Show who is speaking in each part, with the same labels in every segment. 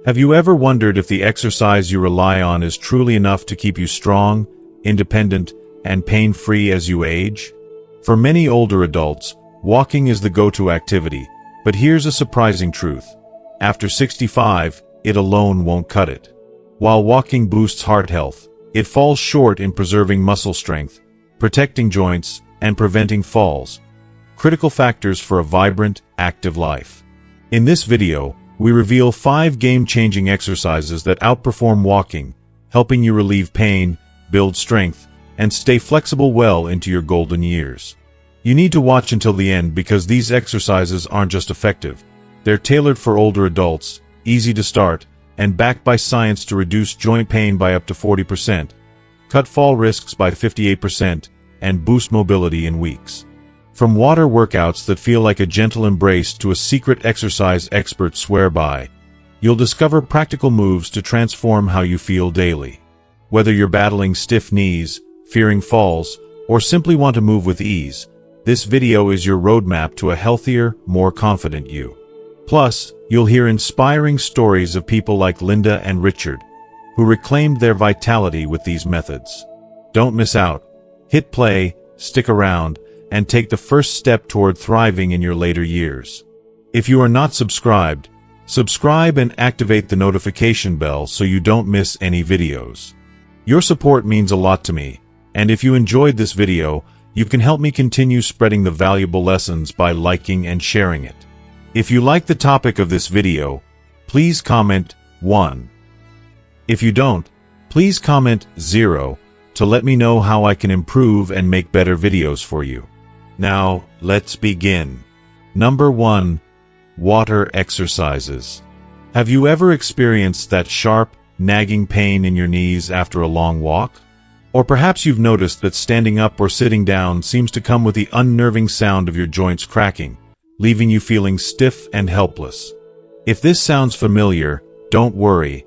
Speaker 1: Have you ever wondered if the exercise you rely on is truly enough to keep you strong, independent, and pain-free as you age? For many older adults, walking is the go-to activity, but here's a surprising truth. After 65, it alone won't cut it. While walking boosts heart health, it falls short in preserving muscle strength, protecting joints, and preventing falls. Critical factors for a vibrant, active life. In this video, we reveal 5 game-changing exercises that outperform walking, helping you relieve pain, build strength, and stay flexible well into your golden years. You need to watch until the end because these exercises aren't just effective. They're tailored for older adults, easy to start, and backed by science to reduce joint pain by up to 40%, cut fall risks by 58%, and boost mobility in weeks. From water workouts that feel like a gentle embrace to a secret exercise experts swear by, you'll discover practical moves to transform how you feel daily. Whether you're battling stiff knees, fearing falls, or simply want to move with ease, this video is your roadmap to a healthier, more confident you. Plus, you'll hear inspiring stories of people like Linda and Richard, who reclaimed their vitality with these methods. Don't miss out. Hit play, stick around, and take the first step toward thriving in your later years. If you are not subscribed, subscribe and activate the notification bell so you don't miss any videos. Your support means a lot to me, and if you enjoyed this video, you can help me continue spreading the valuable lessons by liking and sharing it. If you like the topic of this video, please comment 1. If you don't, please comment 0 to let me know how I can improve and make better videos for you. Now, let's begin. Number 1. Water exercises. Have you ever experienced that sharp, nagging pain in your knees after a long walk? Or perhaps you've noticed that standing up or sitting down seems to come with the unnerving sound of your joints cracking, leaving you feeling stiff and helpless. If this sounds familiar, don't worry.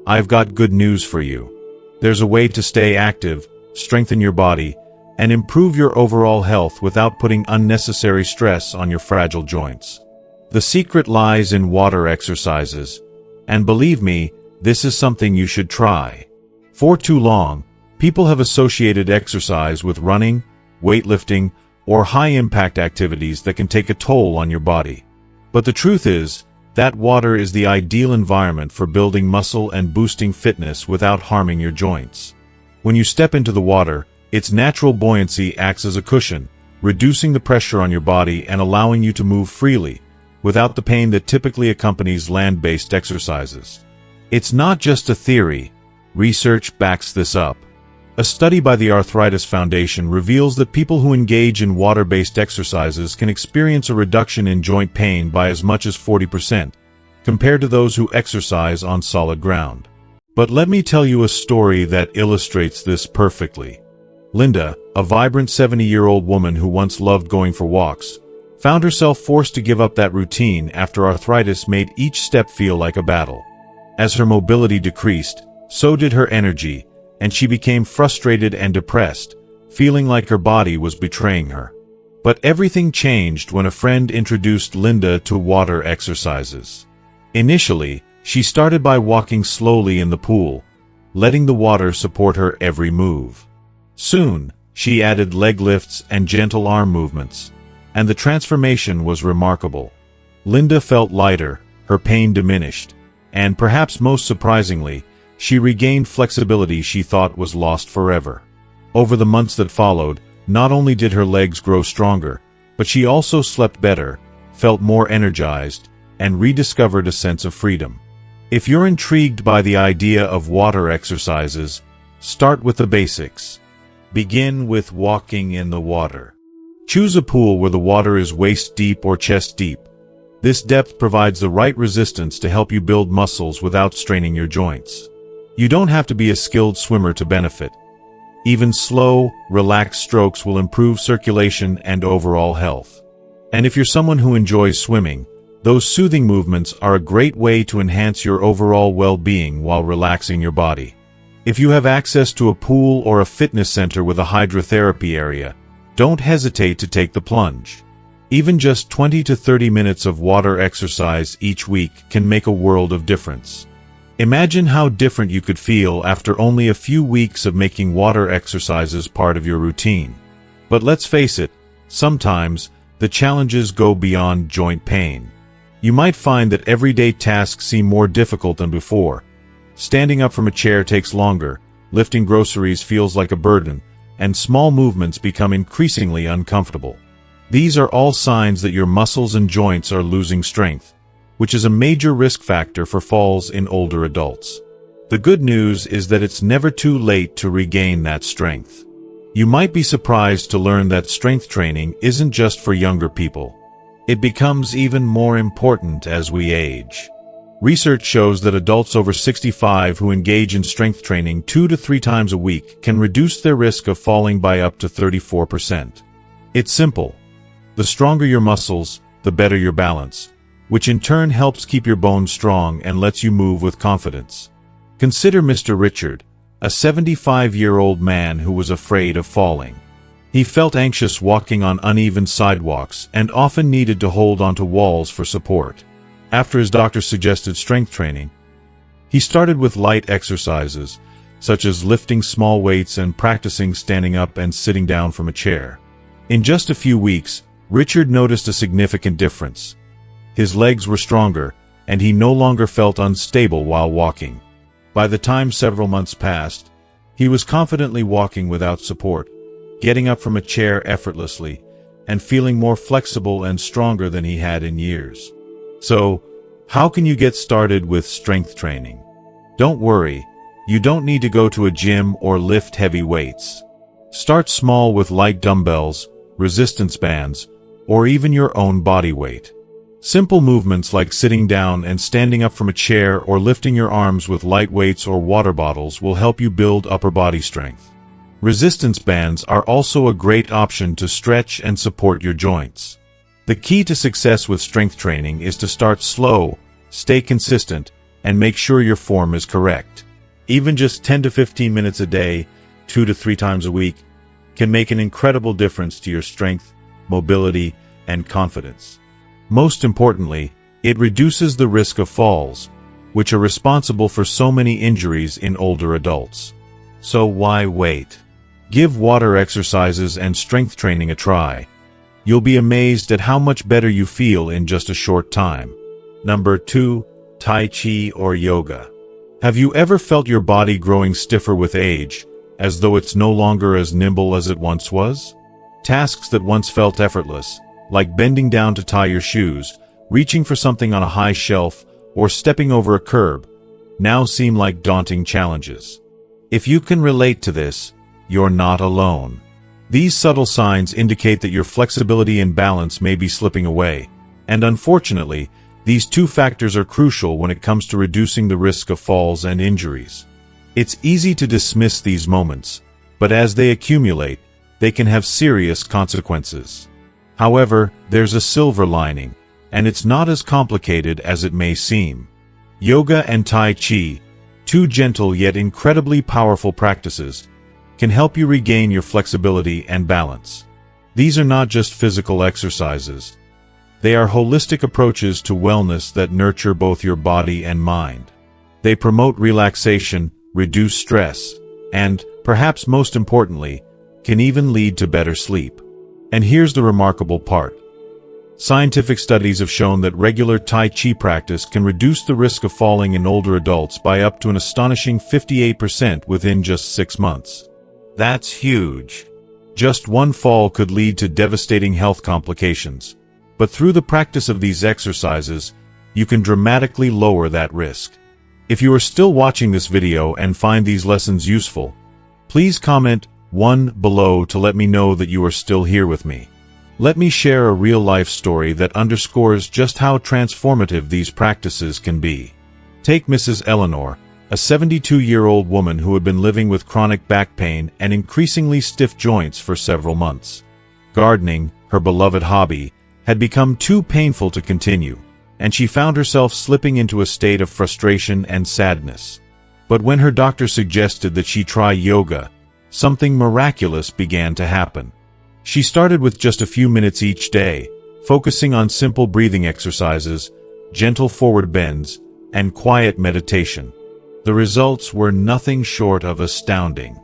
Speaker 1: I've got good news for you. There's a way to stay active, strengthen your body, and improve your overall health without putting unnecessary stress on your fragile joints. The secret lies in water exercises, and believe me, this is something you should try. For too long, people have associated exercise with running, weightlifting, or high-impact activities that can take a toll on your body. But the truth is, that water is the ideal environment for building muscle and boosting fitness without harming your joints. When you step into the water, its natural buoyancy acts as a cushion, reducing the pressure on your body and allowing you to move freely, without the pain that typically accompanies land-based exercises. It's not just a theory. Research backs this up. A study by the Arthritis Foundation reveals that people who engage in water-based exercises can experience a reduction in joint pain by as much as 40%, compared to those who exercise on solid ground. But let me tell you a story that illustrates this perfectly. Linda, a vibrant 70-year-old woman who once loved going for walks, found herself forced to give up that routine after arthritis made each step feel like a battle. As her mobility decreased, so did her energy, and she became frustrated and depressed, feeling like her body was betraying her. But everything changed when a friend introduced Linda to water exercises. Initially, she started by walking slowly in the pool, letting the water support her every move. Soon, she added leg lifts and gentle arm movements, and the transformation was remarkable. Linda felt lighter, her pain diminished, and perhaps most surprisingly, she regained flexibility she thought was lost forever. Over the months that followed, not only did her legs grow stronger, but she also slept better, felt more energized, and rediscovered a sense of freedom. If you're intrigued by the idea of water exercises, start with the basics. Begin with walking in the water. Choose a pool where the water is waist deep or chest deep. This depth provides the right resistance to help you build muscles without straining your joints. You don't have to be a skilled swimmer to benefit. Even slow, relaxed strokes will improve circulation and overall health. And if you're someone who enjoys swimming, those soothing movements are a great way to enhance your overall well-being while relaxing your body. If you have access to a pool or a fitness center with a hydrotherapy area, don't hesitate to take the plunge. Even just 20 to 30 minutes of water exercise each week can make a world of difference. Imagine how different you could feel after only a few weeks of making water exercises part of your routine. But let's face it, sometimes the challenges go beyond joint pain. You might find that everyday tasks seem more difficult than before. Standing up from a chair takes longer, lifting groceries feels like a burden, and small movements become increasingly uncomfortable. These are all signs that your muscles and joints are losing strength, which is a major risk factor for falls in older adults. The good news is that it's never too late to regain that strength. You might be surprised to learn that strength training isn't just for younger people. It becomes even more important as we age. Research shows that adults over 65 who engage in strength training 2 to 3 times a week can reduce their risk of falling by up to 34%. It's simple. The stronger your muscles, the better your balance, which in turn helps keep your bones strong and lets you move with confidence. Consider Mr. Richard, a 75-year-old man who was afraid of falling. He felt anxious walking on uneven sidewalks and often needed to hold onto walls for support. After his doctor suggested strength training, he started with light exercises, such as lifting small weights and practicing standing up and sitting down from a chair. In just a few weeks, Richard noticed a significant difference. His legs were stronger, and he no longer felt unstable while walking. By the time several months passed, he was confidently walking without support, getting up from a chair effortlessly, and feeling more flexible and stronger than he had in years. So, how can you get started with strength training? Don't worry, you don't need to go to a gym or lift heavy weights. Start small with light dumbbells, resistance bands, or even your own body weight. Simple movements like sitting down and standing up from a chair or lifting your arms with light weights or water bottles will help you build upper body strength. Resistance bands are also a great option to stretch and support your joints. The key to success with strength training is to start slow, stay consistent, and make sure your form is correct. Even just 10 to 15 minutes a day, 2 to 3 times a week, can make an incredible difference to your strength, mobility, and confidence. Most importantly, it reduces the risk of falls, which are responsible for so many injuries in older adults. So why wait? Give water exercises and strength training a try. You'll be amazed at how much better you feel in just a short time. Number 2. Tai Chi or yoga. Have you ever felt your body growing stiffer with age, as though it's no longer as nimble as it once was? Tasks that once felt effortless, like bending down to tie your shoes, reaching for something on a high shelf, or stepping over a curb, now seem like daunting challenges. If you can relate to this, you're not alone. These subtle signs indicate that your flexibility and balance may be slipping away, and unfortunately, these two factors are crucial when it comes to reducing the risk of falls and injuries. It's easy to dismiss these moments, but as they accumulate, they can have serious consequences. However, there's a silver lining, and it's not as complicated as it may seem. Yoga and Tai Chi, two gentle yet incredibly powerful practices, can help you regain your flexibility and balance. These are not just physical exercises. They are holistic approaches to wellness that nurture both your body and mind. They promote relaxation, reduce stress, and, perhaps most importantly, can even lead to better sleep. And here's the remarkable part. Scientific studies have shown that regular Tai Chi practice can reduce the risk of falling in older adults by up to an astonishing 58% within just 6 months. That's huge. Just one fall could lead to devastating health complications. But through the practice of these exercises, you can dramatically lower that risk. If you are still watching this video and find these lessons useful, please comment 1 below to let me know that you are still here with me. Let me share a real-life story that underscores just how transformative these practices can be. Take Mrs. Eleanor, a 72-year-old woman who had been living with chronic back pain and increasingly stiff joints for several months. Gardening, her beloved hobby, had become too painful to continue, and she found herself slipping into a state of frustration and sadness. But when her doctor suggested that she try yoga, something miraculous began to happen. She started with just a few minutes each day, focusing on simple breathing exercises, gentle forward bends, and quiet meditation. The results were nothing short of astounding.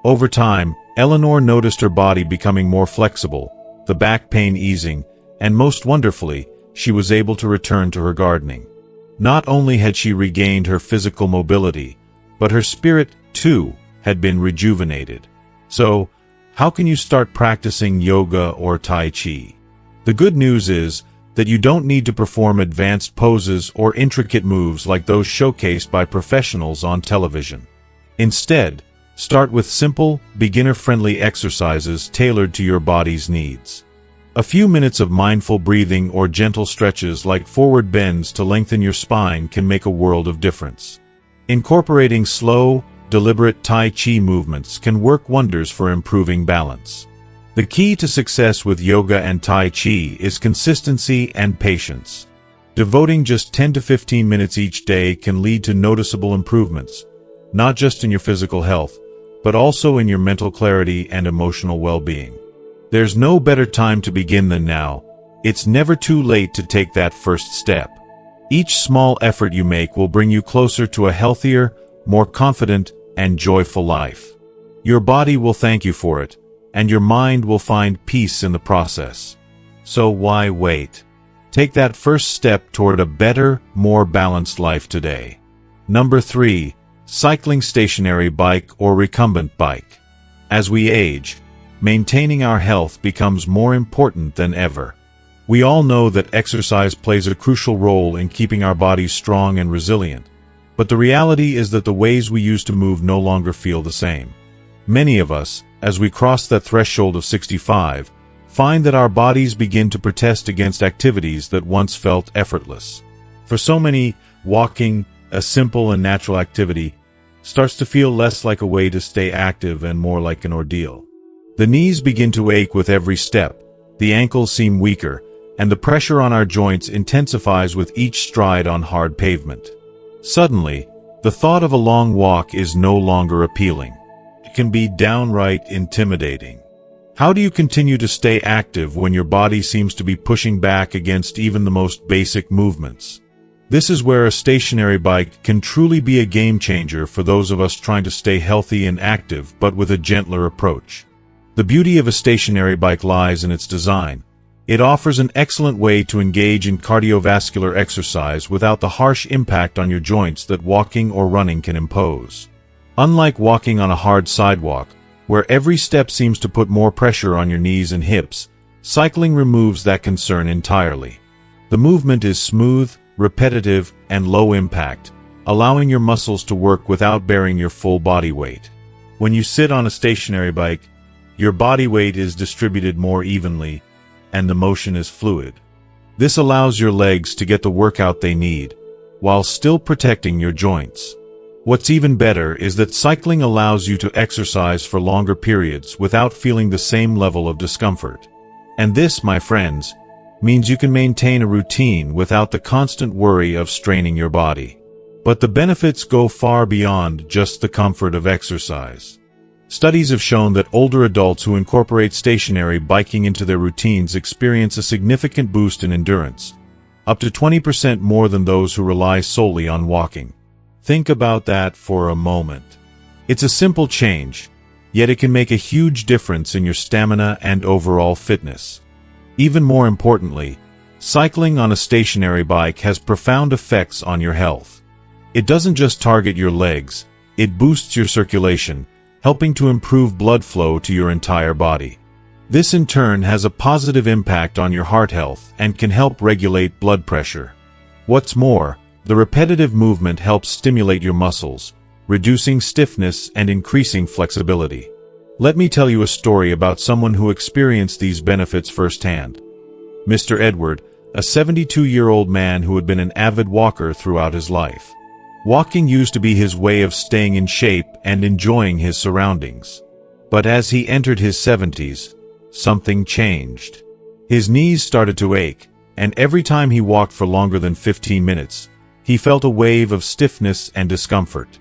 Speaker 1: Over time, Eleanor noticed her body becoming more flexible, the back pain easing, and most wonderfully, she was able to return to her gardening. Not only had she regained her physical mobility, but her spirit, too, had been rejuvenated. So, how can you start practicing yoga or Tai Chi? The good news is that you don't need to perform advanced poses or intricate moves like those showcased by professionals on television. Instead, start with simple, beginner-friendly exercises tailored to your body's needs. A few minutes of mindful breathing or gentle stretches like forward bends to lengthen your spine can make a world of difference. Incorporating slow, deliberate Tai Chi movements can work wonders for improving balance. The key to success with yoga and Tai Chi is consistency and patience. Devoting just 10 to 15 minutes each day can lead to noticeable improvements, not just in your physical health, but also in your mental clarity and emotional well-being. There's no better time to begin than now. It's never too late to take that first step. Each small effort you make will bring you closer to a healthier, more confident, and joyful life. Your body will thank you for it, and your mind will find peace in the process. So why wait? Take that first step toward a better, more balanced life today. Number 3. Cycling stationary bike or recumbent bike. As we age, maintaining our health becomes more important than ever. We all know that exercise plays a crucial role in keeping our bodies strong and resilient, but the reality is that the ways we used to move no longer feel the same. Many of us, as we cross that threshold of 65, find that our bodies begin to protest against activities that once felt effortless. For so many, walking, a simple and natural activity, starts to feel less like a way to stay active and more like an ordeal. The knees begin to ache with every step, the ankles seem weaker, and the pressure on our joints intensifies with each stride on hard pavement. Suddenly, the thought of a long walk is no longer appealing. It can be downright intimidating. How do you continue to stay active when your body seems to be pushing back against even the most basic movements? This is where a stationary bike can truly be a game changer for those of us trying to stay healthy and active but with a gentler approach. The beauty of a stationary bike lies in its design. It offers an excellent way to engage in cardiovascular exercise without the harsh impact on your joints that walking or running can impose. Unlike walking on a hard sidewalk, where every step seems to put more pressure on your knees and hips, cycling removes that concern entirely. The movement is smooth, repetitive, and low impact, allowing your muscles to work without bearing your full body weight. When you sit on a stationary bike, your body weight is distributed more evenly, and the motion is fluid. This allows your legs to get the workout they need, while still protecting your joints. What's even better is that cycling allows you to exercise for longer periods without feeling the same level of discomfort. And this, my friends, means you can maintain a routine without the constant worry of straining your body. But the benefits go far beyond just the comfort of exercise. Studies have shown that older adults who incorporate stationary biking into their routines experience a significant boost in endurance, up to 20% more than those who rely solely on walking. Think about that for a moment. It's a simple change, yet it can make a huge difference in your stamina and overall fitness. Even more importantly, cycling on a stationary bike has profound effects on your health. It doesn't just target your legs, it boosts your circulation, helping to improve blood flow to your entire body. This in turn has a positive impact on your heart health and can help regulate blood pressure. What's more, the repetitive movement helps stimulate your muscles, reducing stiffness and increasing flexibility. Let me tell you a story about someone who experienced these benefits firsthand. Mr. Edward, a 72-year-old man who had been an avid walker throughout his life. Walking used to be his way of staying in shape and enjoying his surroundings. But as he entered his 70s, something changed. His knees started to ache, and every time he walked for longer than 15 minutes, he felt a wave of stiffness and discomfort.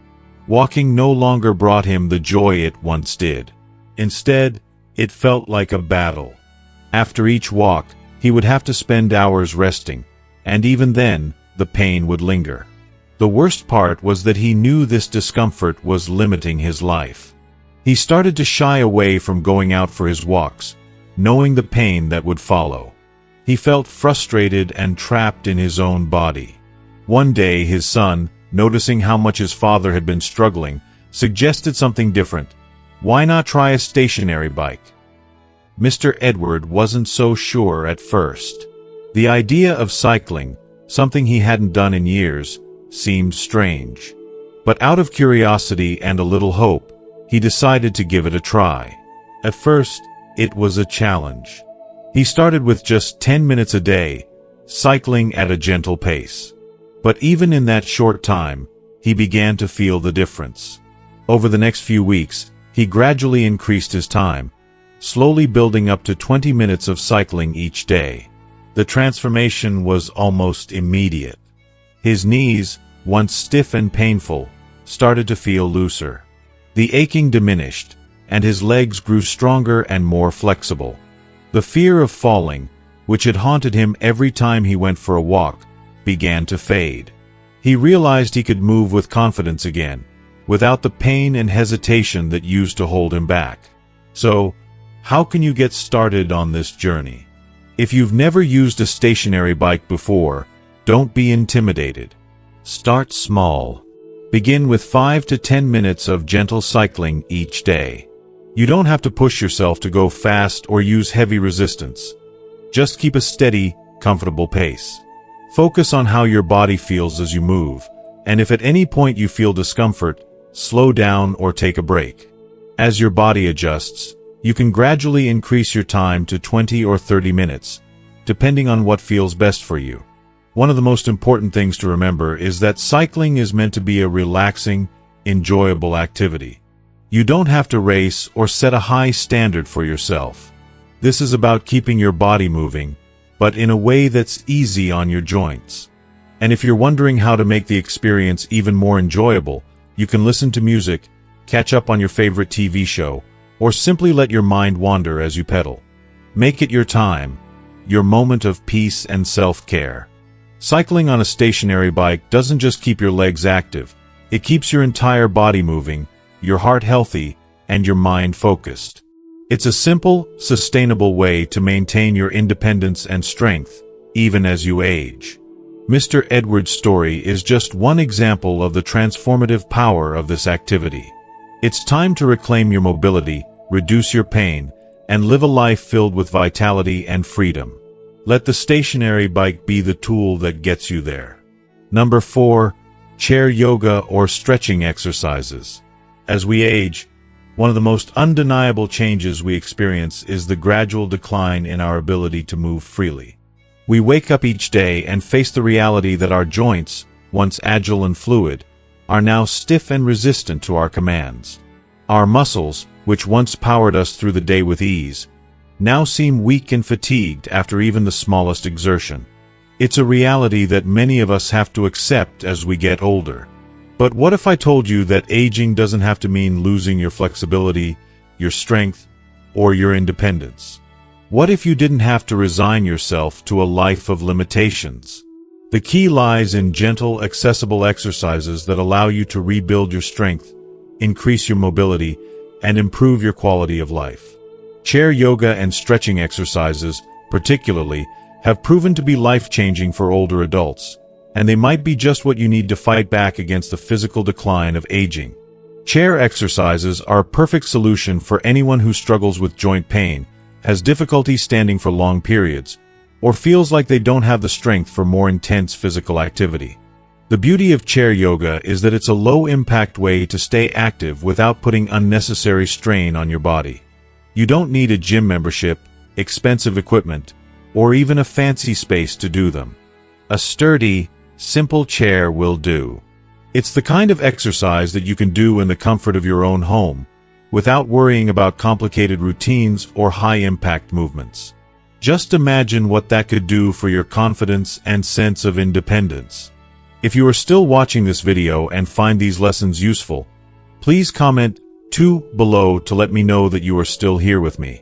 Speaker 1: Walking no longer brought him the joy it once did. Instead, it felt like a battle. After each walk, he would have to spend hours resting, and even then, the pain would linger. The worst part was that he knew this discomfort was limiting his life. He started to shy away from going out for his walks, knowing the pain that would follow. He felt frustrated and trapped in his own body. One day, his son, noticing how much his father had been struggling, suggested something different. Why not try a stationary bike? Mr. Edward wasn't so sure at first. The idea of cycling, something he hadn't done in years, seemed strange. But out of curiosity and a little hope, he decided to give it a try. At first, it was a challenge. He started with just 10 minutes a day, cycling at a gentle pace. But even in that short time, he began to feel the difference. Over the next few weeks, he gradually increased his time, slowly building up to 20 minutes of cycling each day. The transformation was almost immediate. His knees, once stiff and painful, started to feel looser. The aching diminished, and his legs grew stronger and more flexible. The fear of falling, which had haunted him every time he went for a walk, began to fade. He realized he could move with confidence again, without the pain and hesitation that used to hold him back. So, how can you get started on this journey? If you've never used a stationary bike before, don't be intimidated. Start small. Begin with 5 to 10 minutes of gentle cycling each day. You don't have to push yourself to go fast or use heavy resistance. Just keep a steady, comfortable pace. Focus on how your body feels as you move, and if at any point you feel discomfort, slow down or take a break. As your body adjusts, you can gradually increase your time to 20 or 30 minutes, depending on what feels best for you. One of the most important things to remember is that cycling is meant to be a relaxing, enjoyable activity. You don't have to race or set a high standard for yourself. This is about keeping your body moving, but in a way that's easy on your joints. And if you're wondering how to make the experience even more enjoyable, you can listen to music, catch up on your favorite TV show, or simply let your mind wander as you pedal. Make it your time, your moment of peace and self-care. Cycling on a stationary bike doesn't just keep your legs active, it keeps your entire body moving, your heart healthy, and your mind focused. It's a simple, sustainable way to maintain your independence and strength, even as you age. Mr. Edward's story is just one example of the transformative power of this activity. It's time to reclaim your mobility, reduce your pain, and live a life filled with vitality and freedom. Let the stationary bike be the tool that gets you there. Number 4. Chair yoga or stretching exercises. As we age, one of the most undeniable changes we experience is the gradual decline in our ability to move freely. We wake up each day and face the reality that our joints, once agile and fluid, are now stiff and resistant to our commands. Our muscles, which once powered us through the day with ease, now seem weak and fatigued after even the smallest exertion. It's a reality that many of us have to accept as we get older. But what if I told you that aging doesn't have to mean losing your flexibility, your strength, or your independence? What if you didn't have to resign yourself to a life of limitations? The key lies in gentle, accessible exercises that allow you to rebuild your strength, increase your mobility, and improve your quality of life. Chair yoga and stretching exercises, particularly, have proven to be life-changing for older adults, and they might be just what you need to fight back against the physical decline of aging. Chair exercises are a perfect solution for anyone who struggles with joint pain, has difficulty standing for long periods, or feels like they don't have the strength for more intense physical activity. The beauty of chair yoga is that it's a low-impact way to stay active without putting unnecessary strain on your body. You don't need a gym membership, expensive equipment, or even a fancy space to do them. A sturdy, simple chair will do. It's the kind of exercise that you can do in the comfort of your own home, without worrying about complicated routines or high-impact movements. Just imagine what that could do for your confidence and sense of independence. If you are still watching this video and find these lessons useful, please comment 2 below to let me know that you are still here with me.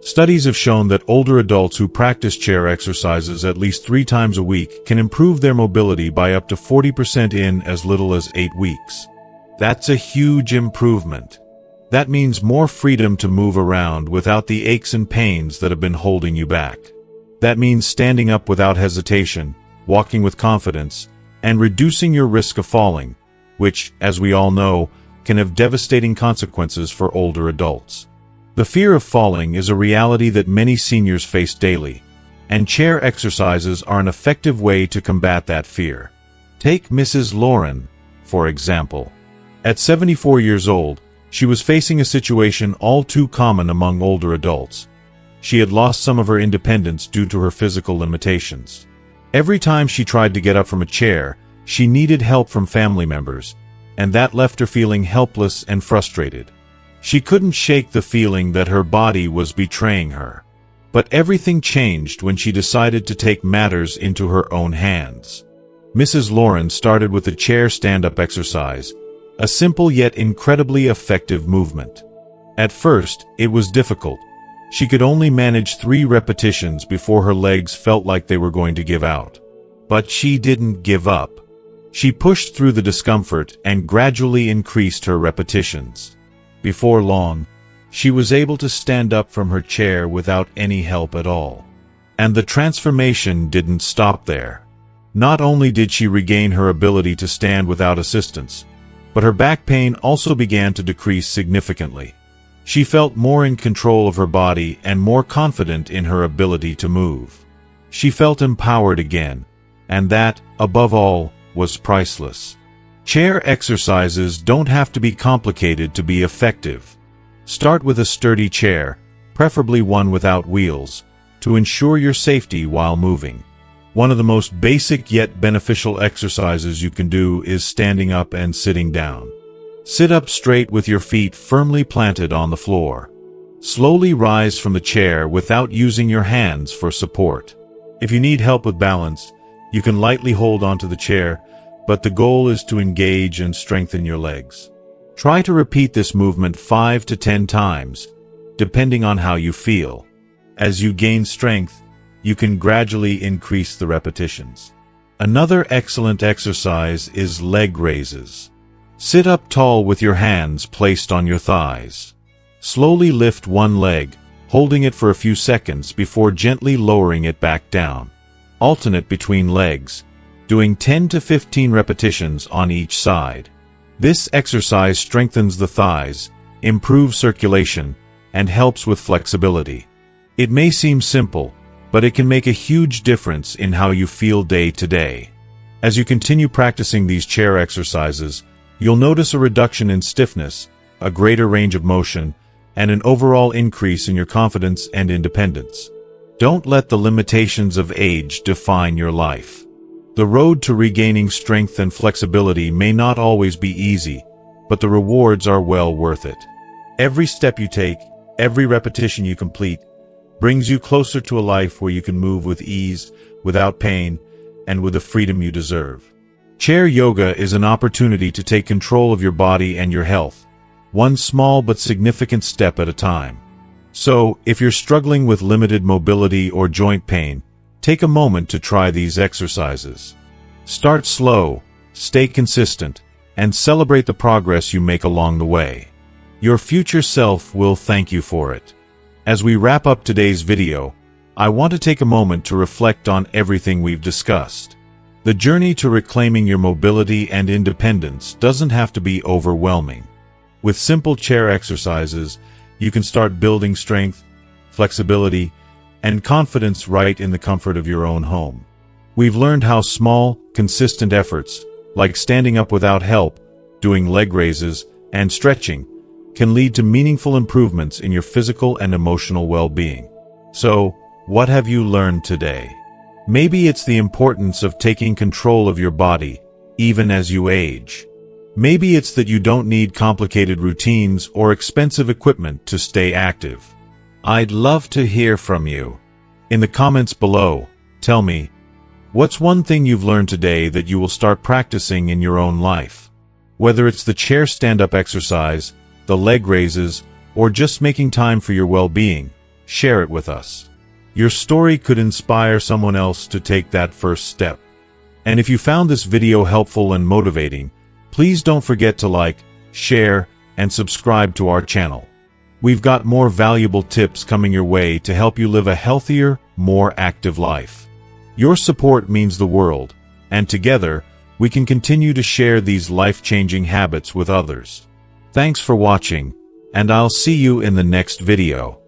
Speaker 1: Studies have shown that older adults who practice chair exercises at least 3 times a week can improve their mobility by up to 40% in as little as 8 weeks. That's a huge improvement. That means more freedom to move around without the aches and pains that have been holding you back. That means standing up without hesitation, walking with confidence, and reducing your risk of falling, which, as we all know, can have devastating consequences for older adults. The fear of falling is a reality that many seniors face daily, and chair exercises are an effective way to combat that fear. Take Mrs. Lauren, for example. At 74 years old, she was facing a situation all too common among older adults. She had lost some of her independence due to her physical limitations. Every time she tried to get up from a chair, she needed help from family members, and that left her feeling helpless and frustrated. She couldn't shake the feeling that her body was betraying her. But everything changed when she decided to take matters into her own hands. Mrs. Lauren started with the chair stand-up exercise, a simple yet incredibly effective movement. At first, it was difficult. She could only manage 3 repetitions before her legs felt like they were going to give out. But she didn't give up. She pushed through the discomfort and gradually increased her repetitions. Before long, she was able to stand up from her chair without any help at all. And the transformation didn't stop there. Not only did she regain her ability to stand without assistance, but her back pain also began to decrease significantly. She felt more in control of her body and more confident in her ability to move. She felt empowered again, and that, above all, was priceless. Chair exercises don't have to be complicated to be effective. Start with a sturdy chair, preferably one without wheels, to ensure your safety while moving. One of the most basic yet beneficial exercises you can do is standing up and sitting down. Sit up straight with your feet firmly planted on the floor. Slowly rise from the chair without using your hands for support. If you need help with balance, you can lightly hold onto the chair, but the goal is to engage and strengthen your legs. Try to repeat this movement 5 to 10 times, depending on how you feel. As you gain strength, you can gradually increase the repetitions. Another excellent exercise is leg raises. Sit up tall with your hands placed on your thighs. Slowly lift one leg, holding it for a few seconds before gently lowering it back down. Alternate between legs, doing 10 to 15 repetitions on each side. This exercise strengthens the thighs, improves circulation, and helps with flexibility. It may seem simple, but it can make a huge difference in how you feel day to day. As you continue practicing these chair exercises, you'll notice a reduction in stiffness, a greater range of motion, and an overall increase in your confidence and independence. Don't let the limitations of age define your life. The road to regaining strength and flexibility may not always be easy, but the rewards are well worth it. Every step you take, every repetition you complete, brings you closer to a life where you can move with ease, without pain, and with the freedom you deserve. Chair yoga is an opportunity to take control of your body and your health, one small but significant step at a time. So, if you're struggling with limited mobility or joint pain, take a moment to try these exercises. Start slow, stay consistent, and celebrate the progress you make along the way. Your future self will thank you for it. As we wrap up today's video, I want to take a moment to reflect on everything we've discussed. The journey to reclaiming your mobility and independence doesn't have to be overwhelming. With simple chair exercises, you can start building strength, flexibility, and confidence right in the comfort of your own home. We've learned how small, consistent efforts, like standing up without help, doing leg raises, and stretching, can lead to meaningful improvements in your physical and emotional well-being. So, what have you learned today? Maybe it's the importance of taking control of your body, even as you age. Maybe it's that you don't need complicated routines or expensive equipment to stay active. I'd love to hear from you. In the comments below, tell me, what's one thing you've learned today that you will start practicing in your own life? Whether it's the chair stand-up exercise, the leg raises, or just making time for your well-being, share it with us. Your story could inspire someone else to take that first step. And if you found this video helpful and motivating, please don't forget to like, share, and subscribe to our channel. We've got more valuable tips coming your way to help you live a healthier, more active life. Your support means the world, and together, we can continue to share these life-changing habits with others. Thanks for watching, and I'll see you in the next video.